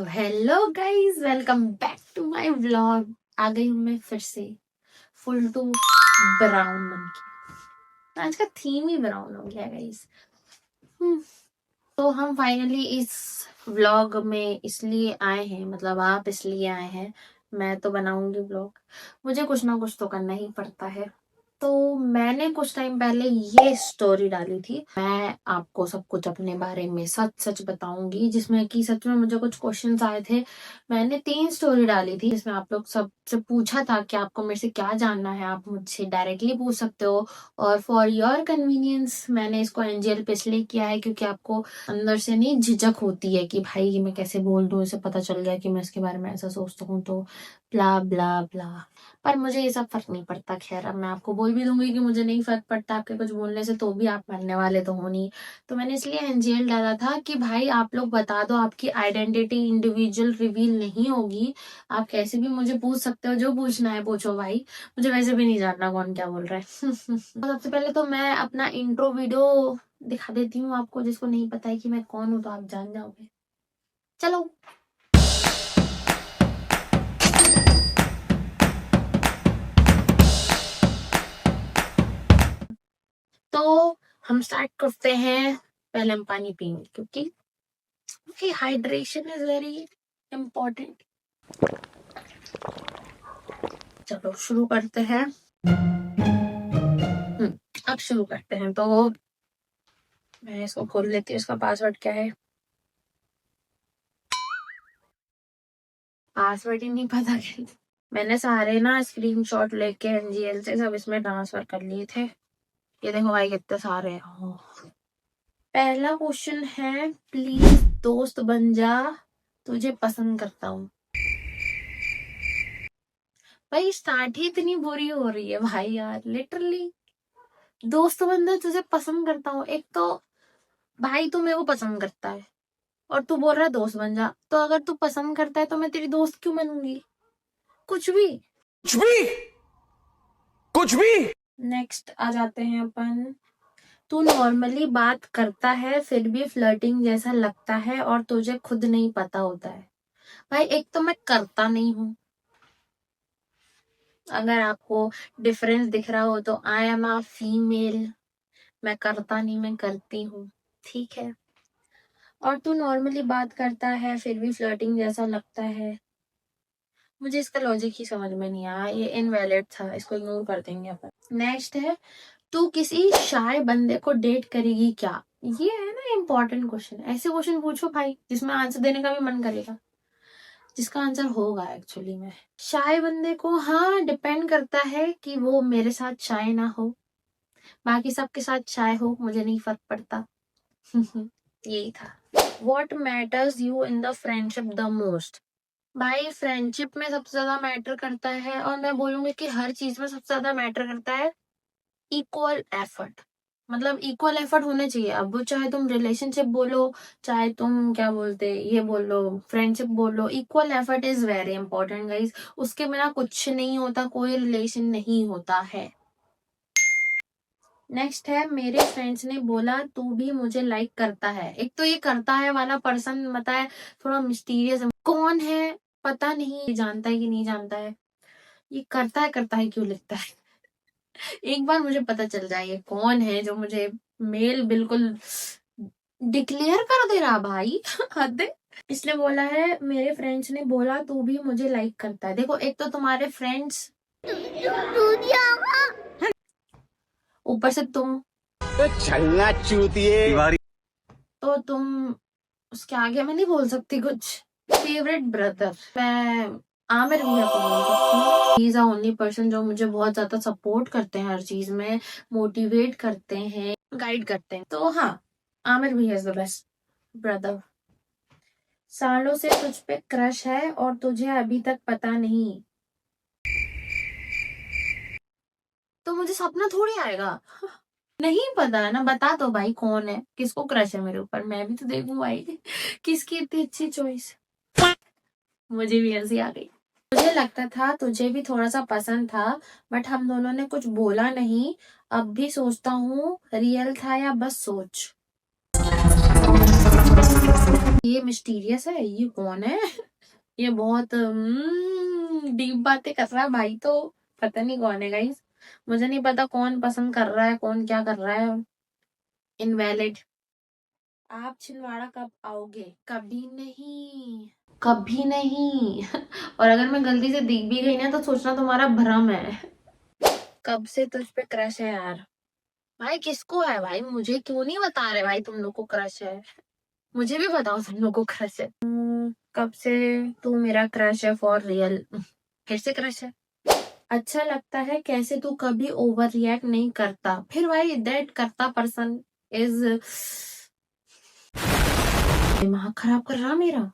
Hello guys, welcome back to my vlog. आ गई हूँ मैं फिर से फुल टू ब्राउन बन के। आज का थीम ही ब्राउन हो गया गाइस। तो हम फाइनली इस व्लॉग में इसलिए आए हैं, मतलब आप इसलिए आए हैं। मैं तो बनाऊंगी व्लॉग, मुझे कुछ ना कुछ तो करना ही पड़ता है। तो मैंने कुछ टाइम पहले ये स्टोरी डाली थी, मैं आपको सब कुछ अपने बारे में सच सच बताऊंगी, जिसमें कि सच में मुझे कुछ क्वेश्चंस आए थे। मैंने 3 स्टोरी डाली थी जिसमें आप लोग सबसे पूछा था कि आपको मेरे से क्या जानना है, आप मुझसे डायरेक्टली पूछ सकते हो। और फॉर योर कन्वीनियंस मैंने इसको एनजीएल पे इसलिए किया है क्योंकि आपको अंदर से नहीं झिझक होती है कि भाई मैं कैसे बोल दूं, इसे पता चल गया कि मैं इसके बारे में ऐसा सोचता हूँ तो ब्ला ब्ला ब्ला। पर मुझे ये सब फर्क नहीं पड़ता। खैर, अब मैं आपको बोल भी दूंगी कि मुझे नहीं फर्क पड़ता आपके कुछ बोलने से, तो भी आप मानने वाले तो हो नहीं। तो मैंने इसलिए एनजीएल डाला था कि भाई आप लोग बता दो, आपकी आइडेंटिटी इंडिविजुअल रिवील नहीं होगी। आप कैसे भी मुझे पूछ सकते हो, जो पूछना है पूछो भाई, मुझे वैसे भी नहीं जानना कौन क्या बोल रहा है। सबसे पहले तो मैं अपना इंट्रो वीडियो दिखा देती हूँ आपको, जिसको नहीं पता है कि मैं कौन हूँ तो आप जान जाओगे। चलो। तो हम स्टार्ट करते हैं। पहले हम पानी पिएंगे क्योंकि हाइड्रेशन इज वेरी इम्पोर्टेंट। चलो शुरू करते हैं। अब शुरू करते हैं। तो मैं इसको खोल लेती हूँ, इसका पासवर्ड क्या है। पासवर्ड ही नहीं पता क्या। मैंने सारे ना स्क्रीनशॉट लेके एनजीएल से सब इसमें ट्रांसफर कर लिए थे। ये देखो भाई कितने सारे हैं। पहला क्वेश्चन है, प्लीज दोस्त बन जा, तुझे पसंद करता हूँ। भाई स्टार्ट ही इतनी बुरी हो रही है भाई यार, लिटरली। दोस्त बन जा, तुझे पसंद करता हूँ। एक तो भाई तू मेरे को पसंद करता है और तू बोल रहा है दोस्त बन जा, तो अगर तू पसंद करता है तो मैं तेरी दोस्त क्यों बनूंगी। कुछ भी कुछ भी कुछ भी। नेक्स्ट आ जाते हैं अपन। तू नॉर्मली बात करता है फिर भी फ्लर्टिंग जैसा लगता है और तुझे खुद नहीं पता होता है। भाई एक तो मैं करता नहीं हूँ, अगर आपको डिफरेंस दिख रहा हो तो आई एम अ फीमेल। मैं करता नहीं, मैं करती हूँ, ठीक है। और तू नॉर्मली बात करता है फिर भी फ्लर्टिंग जैसा लगता है। मुझे इसका लॉजिक ही समझ में नहीं आया, ये इनवैलिड था, इसको इग्नोर कर देंगे अपन। नेक्स्ट है, तू किसी शाय बंदे को डेट करेगी क्या। ये है ना इम्पोर्टेंट क्वेश्चन। ऐसे क्वेश्चन पूछो भाई जिसमें आंसर देने का भी मन करेगा, जिसका आंसर होगा एक्चुअली में। शाय बंदे को, हाँ डिपेंड करता है कि वो मेरे साथ शाय ना हो, बाकी सबके साथ शाय हो, मुझे नहीं फर्क पड़ता। यही था। What matters you in the friendship the most. भाई फ्रेंडशिप में सबसे ज्यादा मैटर करता है, और मैं बोलूंगी कि हर चीज में सबसे ज्यादा मैटर करता है इक्वल एफर्ट। मतलब इक्वल एफर्ट होने चाहिए। अब वो चाहे तुम रिलेशनशिप बोलो, चाहे तुम क्या बोलते ये बोलो, फ्रेंडशिप बोलो, equal effort is very important guys. उसके बिना कुछ नहीं होता, कोई रिलेशन नहीं होता है। नेक्स्ट है, मेरे फ्रेंड्स ने बोला तू भी मुझे लाइक करता है। एक तो ये करता है वाला पर्सन पता है थोड़ा मिस्टीरियस है, कौन है पता नहीं, जानता है कि नहीं जानता है। ये करता है क्यों लिखता है। एक बार मुझे पता चल जाए ये कौन है जो मुझे मेल बिल्कुल डिक्लेयर कर दे रहा भाई। हद है। इसने बोला है मेरे फ्रेंड्स ने बोला तू भी मुझे लाइक करता है। देखो एक तो तुम्हारे फ्रेंड्स, ऊपर से तुम, छलना चूतिए। तो तुम उसके आगे मैं नहीं बोल सकती कुछ। फेवरेट ब्रदर, मैं आमिर भैया को बोल सकती हूँ। He is the only person जो मुझे बहुत ज्यादा सपोर्ट करते हैं, हर चीज में मोटिवेट करते हैं, गाइड करते हैं। तो हाँ, आमिर भैया इज द बेस्ट ब्रदर। सालों से तुझ पे क्रश है और तुझे अभी तक पता नहीं, तो मुझे सपना थोड़ी आएगा। नहीं पता है ना, बता दो भाई कौन है, किसको क्रश है मेरे ऊपर, मैं भी तो देखूं भाई। किसकी इतनी अच्छी चॉइस। मुझे भी हंसी आ गई। मुझे लगता था तुझे भी थोड़ा सा पसंद था, बट हम दोनों ने कुछ बोला नहीं। अब भी सोचता हूँ रियल था या बस सोच। ये मिस्टीरियस है, ये कौन है? ये बहुत डीप बातें कर रहा है भाई, तो पता नहीं कौन है गाइस। मुझे नहीं पता कौन पसंद कर रहा है, कौन क्या कर रहा है। इनवैलिड। आप छिंदवाड़ा कब आओगे? कभी नहीं, कभी नहीं। और अगर मैं गलती से दिख भी गई ना तो सोचना तुम्हारा भ्रम है। कब से तुझ पे क्रश है यार? भाई किसको है भाई? मुझे क्यों नहीं बता रहे भाई तुम लोग को क्रश है? मुझे भी बताओ तुम लोग को क्रश है। कब से तू मेरा क्रश है फॉर रियल? फिर से क्रश है। अच्छा लगता है कैसे तू कभी ओवर रिएक्ट नहीं करता। फिर भाई दैट करता पर्सन इज दिमाग खराब कर रहा मेरा।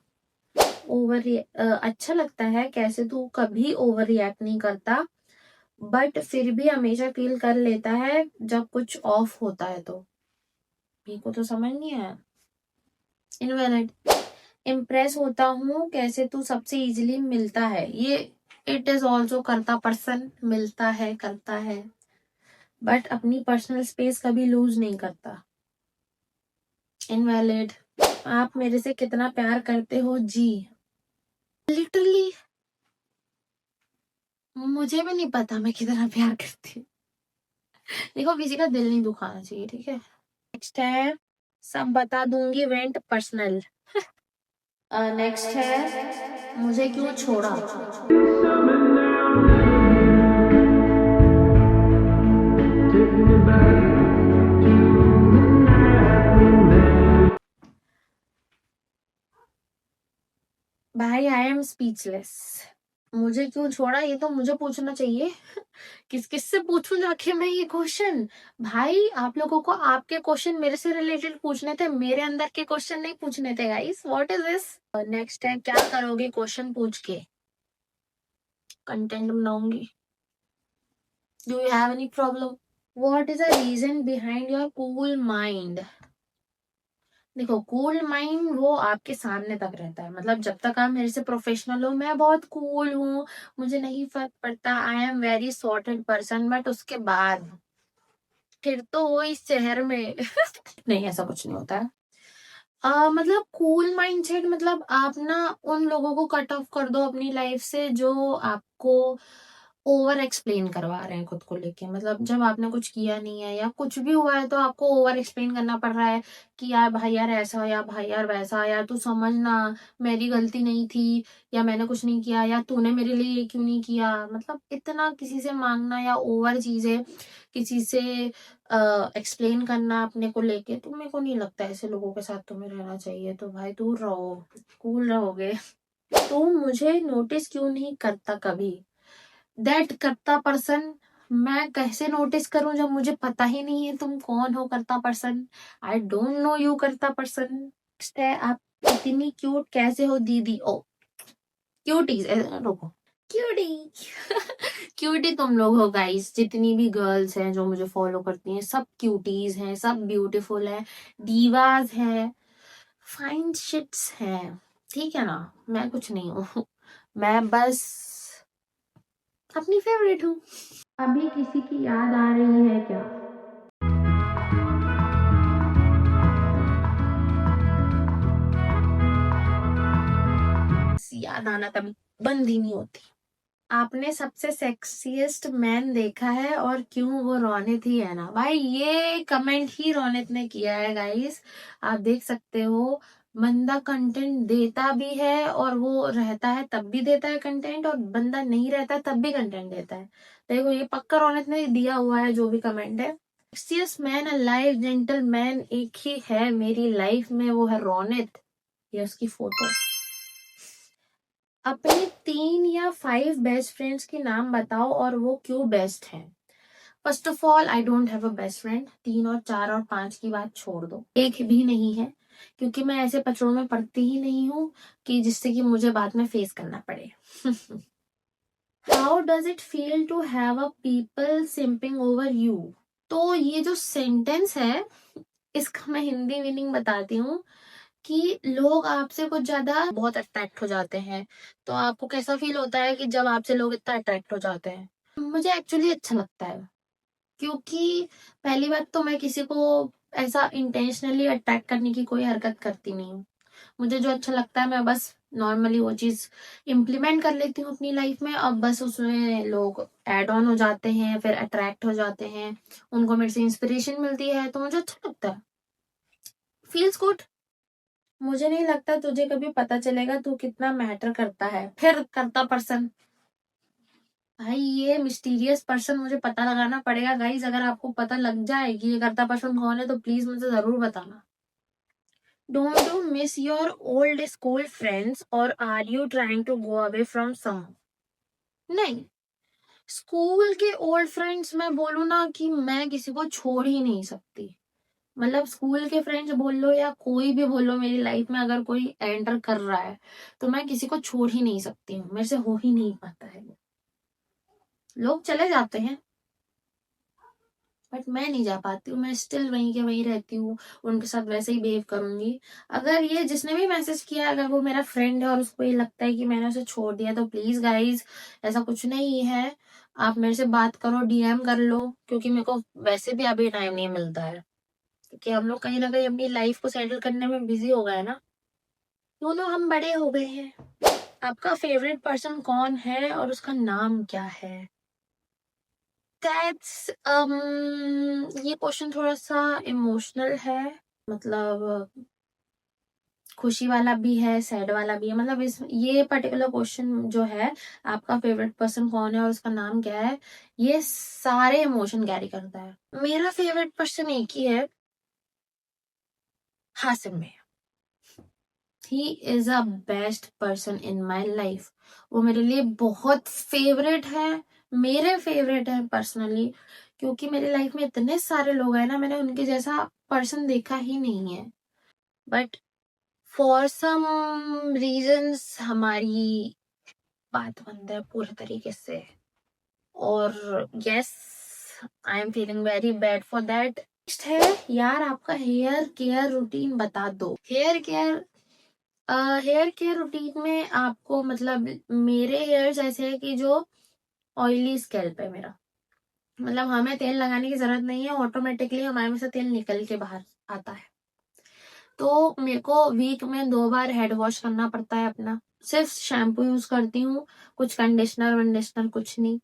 अच्छा लगता है कैसे तू कभी ओवर रिएक्ट नहीं करता, बट फिर भी हमेशा फील कर लेता है जब कुछ ऑफ होता है तो। मेरे को तो समझ नहीं आया। इनवैलिड। इम्प्रेस होता हूँ कैसे तू सबसे इजीली मिलता है। ये इट इज ऑल्सो करता पर्सन, मिलता है, करता है, बट अपनी पर्सनल स्पेस कभी लूज नहीं करता। इनवैलिड। आप मेरे से कितना प्यार करते हो जी? लिटरली मुझे भी नहीं पता मैं कितना प्यार करती हूँ। देखो किसी का दिल नहीं दुखाना चाहिए, ठीक है। नेक्स्ट है सब बता दूंगी वेंट पर्सनल। नेक्स्ट है मुझे क्यों छोड़ा। भाई आई एम स्पीचलेस। मुझे क्यों छोड़ा ये तो मुझे पूछना चाहिए। किस किस से पूछूं जाके मैं ये क्वेश्चन? भाई आप लोगों को आपके क्वेश्चन मेरे से रिलेटेड पूछने थे, मेरे अंदर के क्वेश्चन नहीं पूछने थे guys. What is this? Next है क्या करोगे क्वेश्चन पूछ के? कंटेंट बनाऊंगी। Do you have any problem? What is the reason behind your cool mind? देखो कूल माइंड वो आपके सामने तक रहता है, मतलब जब तक आप मेरे से प्रोफेशनल हो मैं बहुत कूल हूँ, मुझे नहीं फर्क पड़ता, आई am very sorted person, but उसके बाद फिर तो वो इस शहर में नहीं, ऐसा कुछ नहीं होता है। मतलब कूल माइंडसेट मतलब आप ना उन लोगों को कट ऑफ कर दो अपनी लाइफ से जो आपको ओवर एक्सप्लेन करवा रहे हैं खुद को लेके। मतलब जब आपने कुछ किया नहीं है या कुछ भी हुआ है तो आपको ओवर एक्सप्लेन करना पड़ रहा है कि यार भाई यार ऐसा, या भाई यार वैसा, यार तू समझना मेरी गलती नहीं थी, या मैंने कुछ नहीं किया, या तूने मेरे लिए ये क्यों नहीं किया। मतलब इतना किसी से मांगना या ओवर चीजें किसी से एक्सप्लेन करना अपने को लेके, तो मेरे को नहीं लगता ऐसे लोगों के साथ तुम्हें रहना चाहिए। तो भाई दूर रहो, कूल रहोगे। तो मुझे नोटिस क्यों नहीं करता कभी? दैट करता पर्सन। मैं कैसे नोटिस करूं जब मुझे पता ही नहीं है तुम कौन हो करता person. I don't know you करता पर्सन। नेक्स्ट है आप इतनी क्यूट कैसे हो दीदी। ओ क्यूटीज, रुको, क्यूटी। क्यूटी तुम लोग हो गाइस, जितनी भी गर्ल्स हैं जो मुझे फॉलो करती हैं सब क्यूटीज हैं, सब ब्यूटीफुल हैं, डीवाज हैं, फाइन शिट्स हैं, ठीक है ना। मैं कुछ नहीं हूँ। मैं बस अपनी फेवरेट हूँ। अभी किसी की याद आ रही है क्या? याद आना कभी बंद ही नहीं होती। आपने सबसे सेक्सीएस्ट मैन देखा है और क्यों? वो रोनित ही है ना भाई। ये कमेंट ही रोनित ने किया है गाइस, आप देख सकते हो। बंदा कंटेंट देता भी है और वो रहता है तब भी देता है कंटेंट, और बंदा नहीं रहता तब भी कंटेंट देता है। देखो ये पक्का रोनित ने दिया हुआ है जो भी कमेंट है। सेक्सीएस्ट मैन अलाइव जेंटलमैन एक ही है मेरी लाइफ में, वो है रोनित। ये उसकी फोटो। अपने 3 या 5 बेस्ट फ्रेंड्स के नाम बताओ और वो क्यों बेस्ट हैं। First of all I don't have a best friend. 3 और 4 और 5 की बात छोड़ दो, एक भी नहीं है, क्योंकि मैं ऐसे पचड़ों में पड़ती ही नहीं हूँ कि जिससे कि मुझे बाद में फेस करना पड़े। How does it feel to have a people simping over you? तो ये जो सेंटेंस है इसका मैं हिंदी मीनिंग बताती हूँ कि लोग आपसे कुछ ज्यादा बहुत अट्रैक्ट हो जाते हैं। तो आपको कैसा फील होता है कि जब आपसे लोग इतना अट्रैक्ट हो जाते हैं? मुझे एक्चुअली अच्छा लगता है, क्योंकि पहली बात तो मैं किसी को ऐसा इंटेंशनली अट्रैक्ट करने की कोई हरकत करती नहीं हूँ। मुझे जो अच्छा लगता है मैं बस नॉर्मली वो चीज इम्प्लीमेंट कर लेती हूँ अपनी लाइफ में। अब बस उसमें लोग एड ऑन हो जाते हैं, फिर अट्रैक्ट हो जाते हैं, उनको मेरे से इंस्पिरेशन मिलती है, तो मुझे अच्छा लगता है, फील्स गुड। मुझे नहीं लगता तुझे कभी पता चलेगा तू कितना मैटर करता है। फिर करता पर्सन, भाई ये मिस्टीरियस पर्सन मुझे पता लगाना पड़ेगा गाइज। अगर आपको पता लग जाए कि ये करता पर्सन कौन है तो प्लीज मुझे जरूर बताना। Don't you miss your old school friends और are you trying to go away from some? नहीं, स्कूल के ओल्ड फ्रेंड्स मैं बोलूँ ना कि मैं किसी को छोड़ ही नहीं सकती। मतलब स्कूल के फ्रेंड्स बोल लो या कोई भी बोल लो, मेरी लाइफ में अगर कोई एंटर कर रहा है तो मैं किसी को छोड़ ही नहीं सकती हूँ, मेरे से हो ही नहीं पाता है। लोग चले जाते हैं बट मैं नहीं जा पाती हूँ, मैं स्टिल वहीं के वहीं रहती हूँ, उनके साथ वैसे ही बिहेव करूंगी। अगर ये जिसने भी मैसेज किया अगर वो मेरा फ्रेंड है और उसको ये लगता है कि मैंने उसे छोड़ दिया तो प्लीज गाइज ऐसा कुछ नहीं है। आप मेरे से बात करो, डीएम कर लो, क्योंकि मेरे को वैसे भी अभी टाइम नहीं मिलता है, क्योंकि हम लोग कहीं ना कहीं अपनी लाइफ को सेटल करने में बिजी हो गए ना, दोनों हम बड़े हो गए हैं। आपका फेवरेट पर्सन कौन है और उसका नाम क्या है? दैट्स ये क्वेश्चन थोड़ा सा इमोशनल है। मतलब खुशी वाला भी है, सैड वाला भी है। मतलब इस ये पर्टिकुलर क्वेश्चन जो है, आपका फेवरेट पर्सन कौन है और उसका नाम क्या है, ये सारे इमोशन कैरी करता है। मेरा फेवरेट पर्सन एक ही है, हासिम में। He is a best person in my life. वो मेरे लिए बहुत फेवरेट है, मेरे फेवरेट है पर्सनली, क्योंकि मेरी लाइफ में इतने सारे लोग हैं ना, मैंने उनके जैसा पर्सन देखा ही नहीं है। बट फॉर सम रीजंस हमारी बात बंद है पूरे तरीके से, और yes I am feeling very bad for that. है यार, आपका हेयर केयर रूटीन बता दो। हेयर केयर रूटीन में आपको मतलब मेरे हेयर्स ऐसे है कि जो ऑयली स्कैल्प है मेरा, मतलब हमें तेल लगाने की जरूरत नहीं है, ऑटोमेटिकली हमारे में से तेल निकल के बाहर आता है। तो मेरे को वीक में 2 बार हेड वॉश करना पड़ता है अपना। सिर्फ शैम्पू यूज करती हूँ, कुछ कंडीशनर वंडीशनर कुछ नहीं।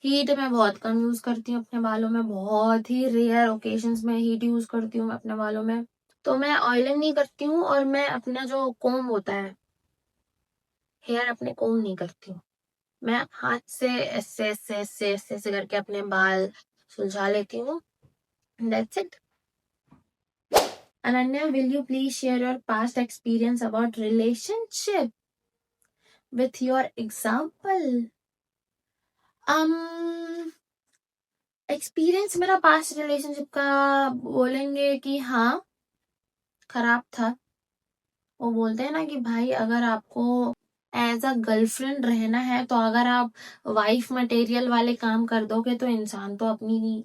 हीट मैं बहुत कम यूज करती हूँ अपने बालों में, बहुत ही रेयर ओकेजन्स में हीट यूज करती हूँ अपने बालों में। तो मैं ऑयलिंग नहीं करती हूँ, और मैं अपना जो कोम होता है हेयर अपने कोम नहीं करती हूँ। मैं हाथ से ऐसे ऐसे ऐसे ऐसे ऐसे करके अपने बाल सुलझा लेती हूँ। That's it. Ananya, will you please share your past experience about relationship with your example? Experience मेरा पास्ट रिलेशनशिप का बोलेंगे कि हाँ, खराब था। वो बोलते हैं ना कि भाई अगर आपको एज अ गर्लफ्रेंड रहना है तो अगर आप वाइफ मटेरियल वाले काम कर दोगे तो इंसान तो अपनी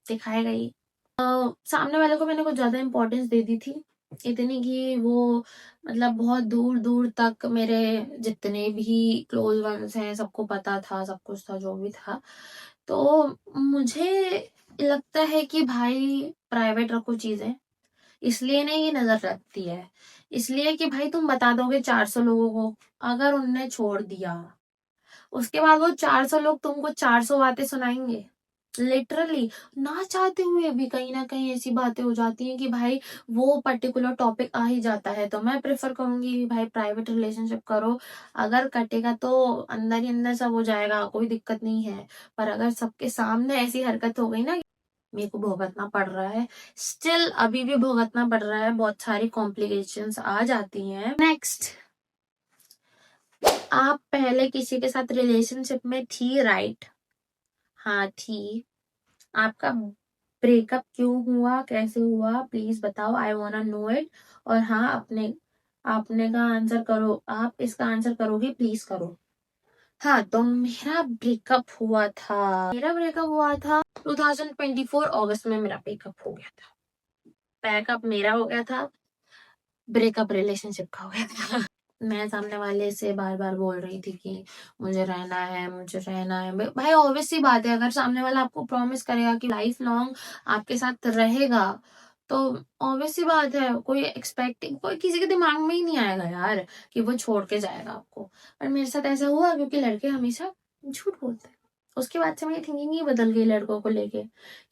दिखाएगा ही। सामने वाले को मैंने कुछ ज्यादा इम्पोर्टेंस दे दी थी, इतनी कि वो मतलब बहुत दूर दूर तक मेरे जितने भी क्लोज वंस हैं सबको पता था, सब कुछ था जो भी था। तो मुझे लगता है कि भाई प्राइवेट रखो चीजें, इसलिए नहीं ये नजर रखती है, इसलिए कि भाई तुम बता दोगे 400 लोगों को, अगर उनने छोड़ दिया उसके बाद वो 400 लोग तुमको 400 बातें सुनाएंगे। लिटरली ना चाहते हुए भी कहीं ना कहीं ऐसी बातें हो जाती हैं कि भाई वो पर्टिकुलर टॉपिक आ ही जाता है। तो मैं प्रेफर करूंगी कि भाई प्राइवेट रिलेशनशिप करो। अगर कटेगा तो अंदर ही अंदर सब हो जाएगा, कोई दिक्कत नहीं है। पर अगर सबके सामने ऐसी हरकत हो गई ना, मेरे को भुगतना पड़ रहा है, स्टिल अभी भी भुगतना पड़ रहा है, बहुत सारी कॉम्प्लिकेशंस आ जाती हैं। नेक्स्ट, आप पहले किसी के साथ रिलेशनशिप में थी, राइट? हाँ थी। आपका ब्रेकअप क्यों हुआ, कैसे हुआ, प्लीज बताओ, आई वांना नो इट। और हाँ, आपने आपने का आंसर करो, आप इसका आंसर करोगे, प्लीज करो। हाँ, तो मेरा ब्रेकअप हुआ था 2024 अगस्त में, मेरा ब्रेकअप हो गया था। बैकअप मेरा हो गया था, ब्रेकअप रिलेशनशिप का हो गया था। मैं सामने वाले से बार बार बोल रही थी कि मुझे रहना है, मुझे रहना है। भाई ऑब्वियस सी बात है, अगर सामने वाला आपको प्रॉमिस करेगा कि लाइफ लॉन्ग आपके साथ रहेगा तो ऑब्वियस सी बात है, कोई किसी के दिमाग में ही नहीं आएगा यार कि वो छोड़ के जाएगा आपको। पर मेरे साथ ऐसा हुआ क्योंकि लड़के हमेशा झूठ बोलते हैं। उसके बाद से मेरी थिंकिंग ही बदल गई लड़कों को लेके,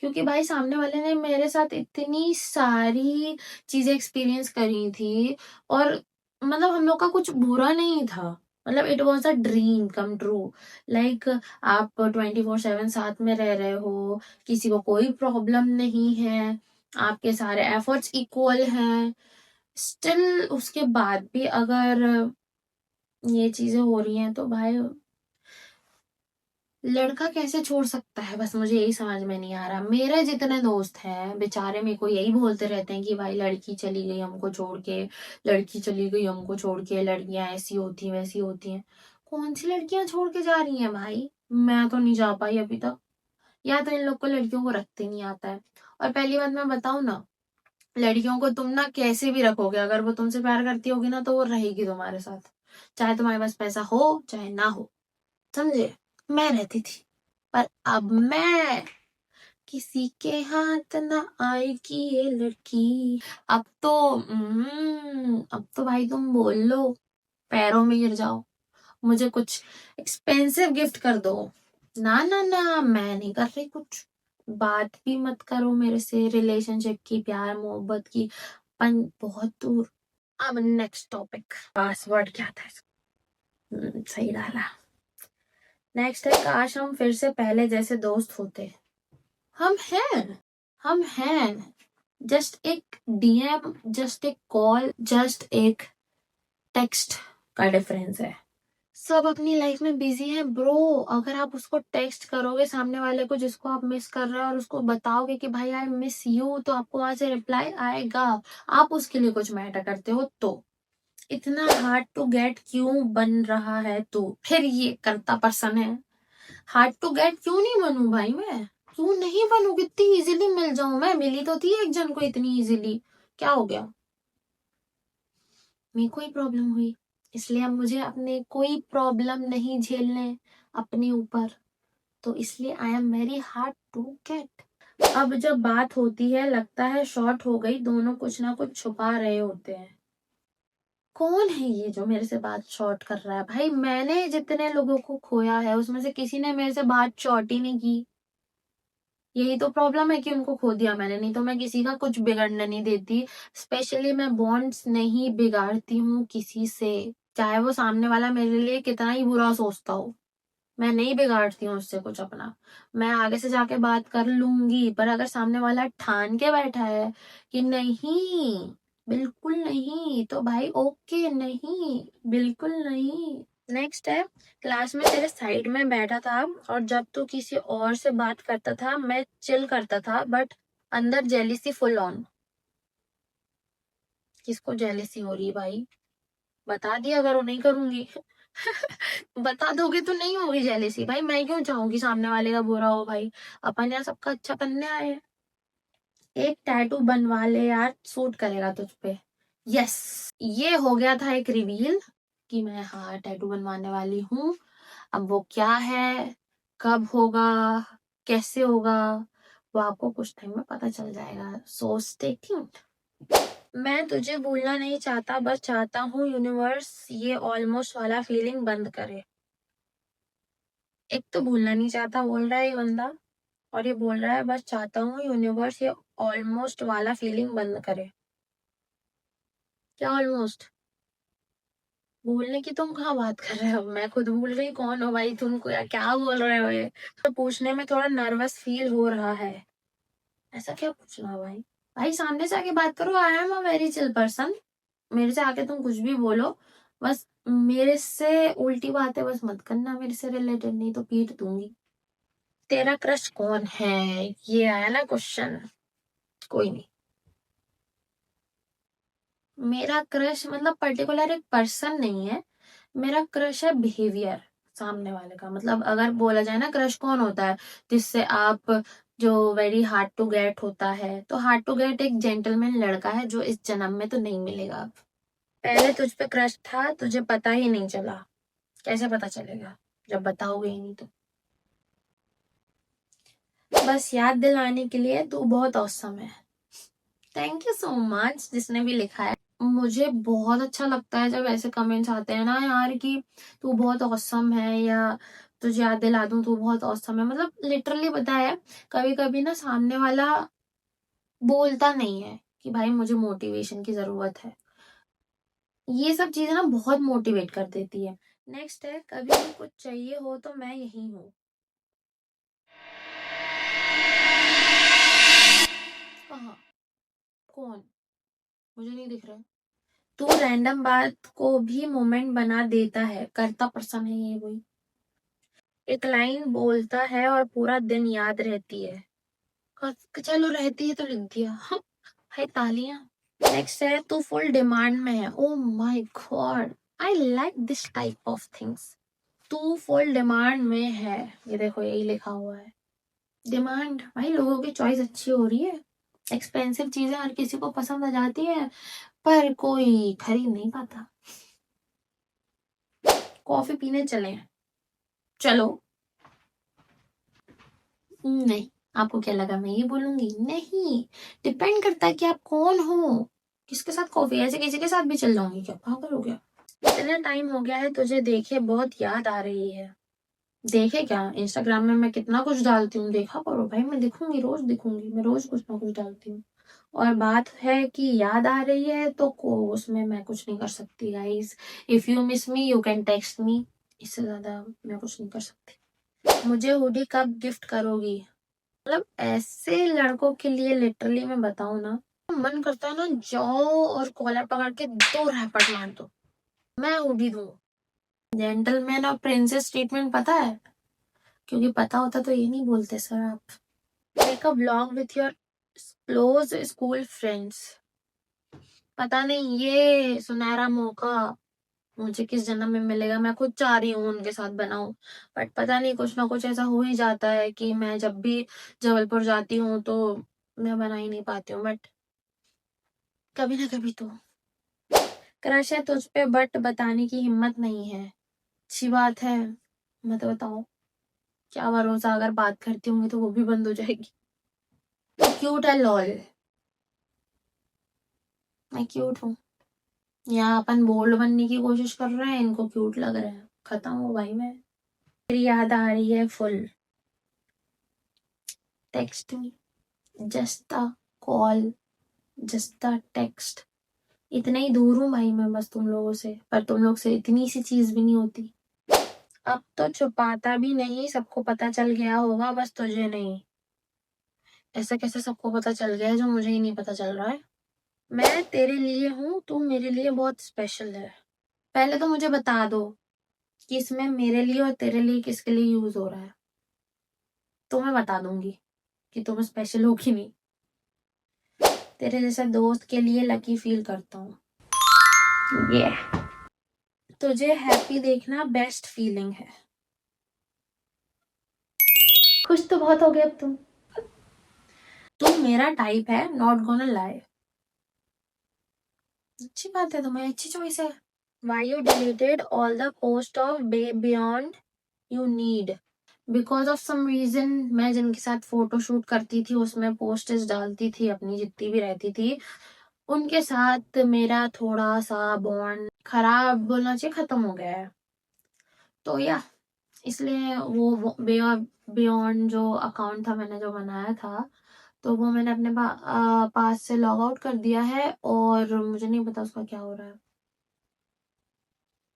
क्योंकि भाई सामने वाले ने मेरे साथ इतनी सारी चीजें एक्सपीरियंस करी थी, और मतलब हम लोग का कुछ बुरा नहीं था, मतलब it was a dream come true. Like आप 24/7 साथ में रह रहे हो, किसी को कोई प्रॉब्लम नहीं है, आपके सारे एफर्ट्स इक्वल हैं, स्टिल उसके बाद भी अगर ये चीजें हो रही हैं तो भाई लड़का कैसे छोड़ सकता है, बस मुझे यही समझ में नहीं आ रहा। मेरे जितने दोस्त हैं बेचारे मेरे को यही बोलते रहते हैं कि भाई लड़की चली गई हमको छोड़ के, लड़की चली गई हमको छोड़ के, लड़कियां ऐसी होती हैं वैसी होती हैं। कौन सी लड़कियां छोड़ के जा रही हैं भाई? मैं तो नहीं जा पाई अभी तक, या तो इन लोग को लड़कियों को रखते नहीं आता है। और पहली बात मैं बताऊं ना, लड़कियों को तुम ना कैसे भी रखोगे, अगर वो तुमसे प्यार करती होगी ना तो वो रहेगी तुम्हारे साथ, चाहे तुम्हारे पास पैसा हो चाहे ना हो, समझे? मैं रहती थी, पर अब मैं किसी के हाथ ना आएगी ये लड़की। अब तो भाई तुम बोल लो, पैरों में गिर जाओ, मुझे कुछ एक्सपेंसिव गिफ्ट कर दो। ना ना ना, मैं नहीं कर रही कुछ, बात भी मत करो मेरे से रिलेशनशिप की, प्यार मोहब्बत की, बहुत दूर। अब नेक्स्ट टॉपिक, पासवर्ड क्या था इसका? सही डाला। नेक्स्ट है, काश हम फिर से पहले जैसे दोस्त होते। हम हैं, हम हैं, जस्ट एक डीएम, जस्ट एक कॉल, जस्ट एक टेक्स्ट का डिफरेंस है। सब अपनी लाइफ में बिजी है ब्रो। अगर आप उसको टेक्स्ट करोगे सामने वाले को जिसको आप मिस कर रहे हो, और उसको बताओगे कि भाई आई मिस यू, तो आपको वहां से रिप्लाई आएगा। आप उसके लिए कुछ मैटर करते हो तो इतना हार्ड टू गेट क्यों बन रहा है? तो फिर ये करता पर्सन है, हार्ड टू गेट क्यों नहीं बनूं भाई मैं? क्यों नहीं बनूं? कितनी इजीली मिल जाऊं मैं, मिली तो थी एक जन को इतनी इजीली, क्या हो गया? मेरे को ही प्रॉब्लम हुई, इसलिए अब मुझे अपने कोई प्रॉब्लम नहीं झेलने अपने ऊपर, तो इसलिए I am very hard to get. अब जब बात होती है लगता है शॉर्ट हो गई, दोनों कुछ ना कुछ छुपा रहे होते हैं। कौन है ये जो मेरे से बात शॉर्ट कर रहा है? भाई मैंने जितने लोगों को खोया है उसमें से किसी ने मेरे से बात शॉर्ट ही नहीं की। यही तो प्रॉब्लम है कि उनको खो दिया मैंने, नहीं तो मैं किसी का कुछ बिगड़ने नहीं देती। स्पेशली मैं बॉन्ड्स नहीं बिगाड़ती हूँ किसी से, चाहे वो सामने वाला मेरे लिए कितना ही बुरा सोचता हो, मैं नहीं बिगाड़ती हूँ उससे कुछ अपना। मैं आगे से जाके बात कर लूंगी, पर अगर सामने वाला ठान के बैठा है कि नहीं, बिल्कुल नहीं, तो भाई ओके, नहीं, बिल्कुल नहीं। नेक्स्ट है, क्लास में तेरे साइड में बैठा था और जब तू किसी और से बात करता था मैं चिल करता था, बट अंदर जेलिसी फुल ऑन। किसको जेलिसी हो रही है भाई? बता दिया अगर नहीं करूंगी। बता दोगे तो नहीं होगी जेलिसी भाई, मैं क्यों चाहूंगी सामने वाले का बुरा हो भाई, अपन यार सबका अच्छा करने आए हैं। एक टैटू बनवा ले यार, सूट करेगा तुझ पे। यस, ये हो गया था एक रिवील कि मैं हाँ टैटू बनवाने वाली हूँ। अब वो क्या है, कब होगा, कैसे होगा, वो आपको कुछ टाइम में पता चल जाएगा, सो स्टे ट्यून्ड। मैं तुझे भूलना नहीं चाहता, बस चाहता हूँ यूनिवर्स ये ऑलमोस्ट वाला फीलिंग बंद करे। एक तो भूलना नहीं चाहता बोल रहा है ये बंदा, और ये बोल रहा है बस चाहता हूँ यूनिवर्स ये ऑलमोस्ट वाला फीलिंग बंद करे। क्या ऑलमोस्ट? भूलने की तुम कहाँ बात कर रहे हो? मैं खुद भूल गई कौन हो भाई, तुमको क्या बोल रहे हो ये? तो पूछने में थोड़ा नर्वस फील हो रहा है। ऐसा क्या पूछना भाई? भाई सामने से आके बात करो, I am a very chill person. मेरे से आके तुम कुछ भी बोलो, बस मेरे से उल्टी बातें बस मत करना मेरे से रिलेटेड, नहीं तो पीट दूंगी। तेरा क्रश कौन है, ये आया ना क्वेश्चन। कोई नहीं, मेरा क्रश मतलब पर्टिकुलर एक पर्सन नहीं है, मेरा क्रश है बिहेवियर सामने वाले का। मतलब अगर बोला जाए ना क्रश कौन होता है जिससे आप, जो वेरी हार्ड टू गेट होता है, तो हार्ड टू गेट एक जेंटलमैन लड़का है जो इस जन्म में तो नहीं मिलेगा अब। पहले तुझ पे क्रश था, तुझे पता ही नहीं चला, कैसे पता चलेगा जब बताओगे ही नहीं तो। बस याद दिलाने के लिए तू बहुत औसम है। थैंक यू सो मच जिसने भी लिखा है। मुझे बहुत अच्छा लगता है जब ऐसे कमेंट्स आते हैं ना यार कि तू बहुत औसम है, या तुझे याद दिला दूं तू बहुत औसम है। मतलब लिटरली पता है, कभी कभी ना सामने वाला बोलता नहीं है कि भाई मुझे मोटिवेशन की जरूरत है। ये सब चीजें ना बहुत मोटिवेट कर देती है। नेक्स्ट है, कभी भी कुछ चाहिए हो तो मैं यही हूँ। कहाँ? कौन? मुझे नहीं दिख रहा। तू रैंडम बात को भी मोमेंट बना देता है, करता पर्सन है ये कोई। एक लाइन बोलता है और पूरा दिन याद रहती है। चलो रहती है तो लिख दिया। है तालियां। नेक्स्ट है, तू फुल डिमांड में है। Oh my God, I like this type of things. तू फुल डिमांड में है, ये देखो यही लिखा हुआ है। डिमांड, भाई लोगों की चॉइस अच्छी हो रही है। एक्सपेंसिव चीजें हर किसी को पसंद आ जाती है, पर कोई खरीद नहीं पाता। कॉफी पीने चले? चलो। नहीं। आपको क्या लगा मैं ये बोलूंगी? नहीं। डिपेंड करता है कि आप कौन हो, किसके साथ कॉफी। ऐसे किसी के साथ भी चल जाऊंगी क्या? पागल हो गया। इतना टाइम हो गया है तुझे देखे, बहुत याद आ रही है। देखे क्या? इंस्टाग्राम में मैं कितना कुछ डालती हूँ, देखा करो भाई। मैं दिखूंगी, रोज दिखूंगी, मैं रोज कुछ ना कुछ डालती हूँ। और बात है कि याद आ रही है तो उसमें मैं कुछ नहीं कर सकती guys. If you miss me you can text me, इससे ज्यादा मैं कुछ नहीं कर सकती। मुझे हुडी कब गिफ्ट करोगी? मतलब ऐसे लड़कों के लिए लिटरली मैं बताऊं ना, मन करता है ना जाओ और कॉलर पकड़ के दो रैपट मार दो। मैं हुडी दूं। जेंटलमैन और प्रिंसेस ट्रीटमेंट पता है? क्योंकि पता होता तो ये नहीं बोलते सर आप। Make a vlog with your close school friends. पता नहीं ये सुनहरा मौका मुझे किस जन्म में मिलेगा। मैं खुद चाह रही हूँ उनके साथ बनाऊं, बट पता नहीं कुछ ना कुछ ऐसा हो ही जाता है कि मैं जब भी जबलपुर जाती हूँ तो मैं बना ही नहीं पाती हूँ। बट कभी ना कभी तो। क्रश है तुझ पे बट बताने की हिम्मत नहीं है। अच्छी बात है, मत बताओ। क्या भरोसा, अगर बात करती होंगी तो वो भी बंद हो जाएगी। तो क्यूट है लॉल। मैं क्यूट हूँ? यहाँ अपन बोल्ड बनने की कोशिश कर रहे हैं, इनको क्यूट लग रहा है। खत्म हो भाई मैं। मेरी याद आ रही है full. Text me, just a call, just a text. इतना ही दूर हूँ भाई मैं बस तुम लोगों से, पर तुम लोग से इतनी सी चीज भी नहीं होती। अब तो छुपाता भी नहीं, सबको पता चल गया होगा, बस तुझे नहीं। ऐसा कैसे सबको पता चल गया है जो मुझे ही नहीं पता चल रहा है? मैं तेरे लिए हूँ, तू मेरे लिए बहुत स्पेशल है। पहले तो मुझे बता दो कि इसमें मेरे लिए और तेरे लिए किसके लिए यूज हो रहा है, तो मैं बता दूंगी कि तुम स्पेशल हो कि नहीं। तेरे जैसे दोस्त के लिए लकी फील करता हूँ। yeah. तुझे हैप्पी देखना बेस्ट फीलिंग है। खुश तो बहुत हो गए अब तुम मेरा टाइप है, नॉट गोना लाई। अच्छी बात है, तुम्हें अच्छी चॉइस है। Why you deleted all the post of Beyond You Need? Because of some reason मैं जिनके साथ फोटो शूट करती थी उसमें पोस्टेस डालती थी अपनी जितनी भी रहती थी, उनके साथ मेरा थोड़ा सा बॉन्ड खराब बोलना चाहिए, खत्म हो गया है। तो या इसलिए वो बियॉन्ड जो अकाउंट था मैंने जो बनाया था, तो वो मैंने अपने पास से लॉग आउट कर दिया है, और मुझे नहीं पता उसका क्या हो रहा है।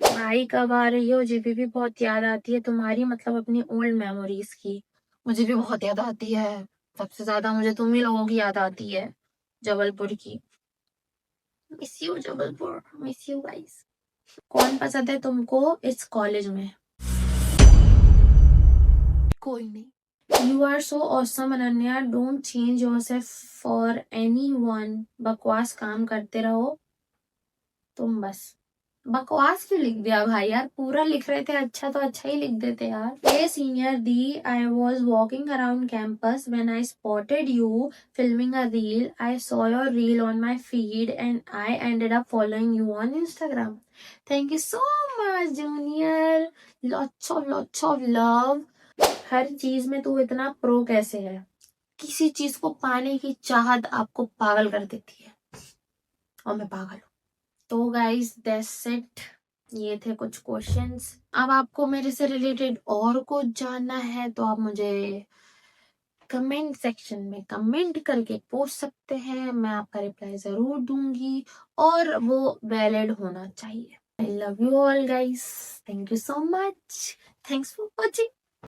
भाई कब आ रही हो? मुझे भी बहुत याद आती है तुम्हारी, मतलब अपनी ओल्ड मेमोरीज की। मुझे भी बहुत याद आती है। सबसे ज्यादा मुझे तुम ही लोगों की याद आती है, जबलपुर की। Miss you Jabalpur, miss you guys. कौन पसंद है तुमको इस कॉलेज में? कोई नहीं। You are so awesome Ananya, don't change yourself for anyone. बकवास काम करते रहो तुम बस। बकवास क्यों लिख दिया भाई यार? पूरा लिख रहे थे अच्छा तो अच्छा ही लिख देते यार। हे सीनियर दी, I was walking around campus when I spotted you filming a reel. I saw your reel on my feed and I ended up following you on Instagram. Thank you so much junior, lots of love. हर चीज में तू इतना pro कैसे है? किसी चीज को पाने की चाहत आपको पागल कर देती है, और मैं पागल हूँ। तो गाइस दैट्स इट, ये थे कुछ क्वेश्चंस। अब आपको मेरे से रिलेटेड और कुछ जानना है तो आप मुझे कमेंट सेक्शन में कमेंट करके पूछ सकते हैं, मैं आपका रिप्लाई जरूर दूंगी, और वो वैलिड होना चाहिए। I love you all guys, thank you so much, thanks for watching.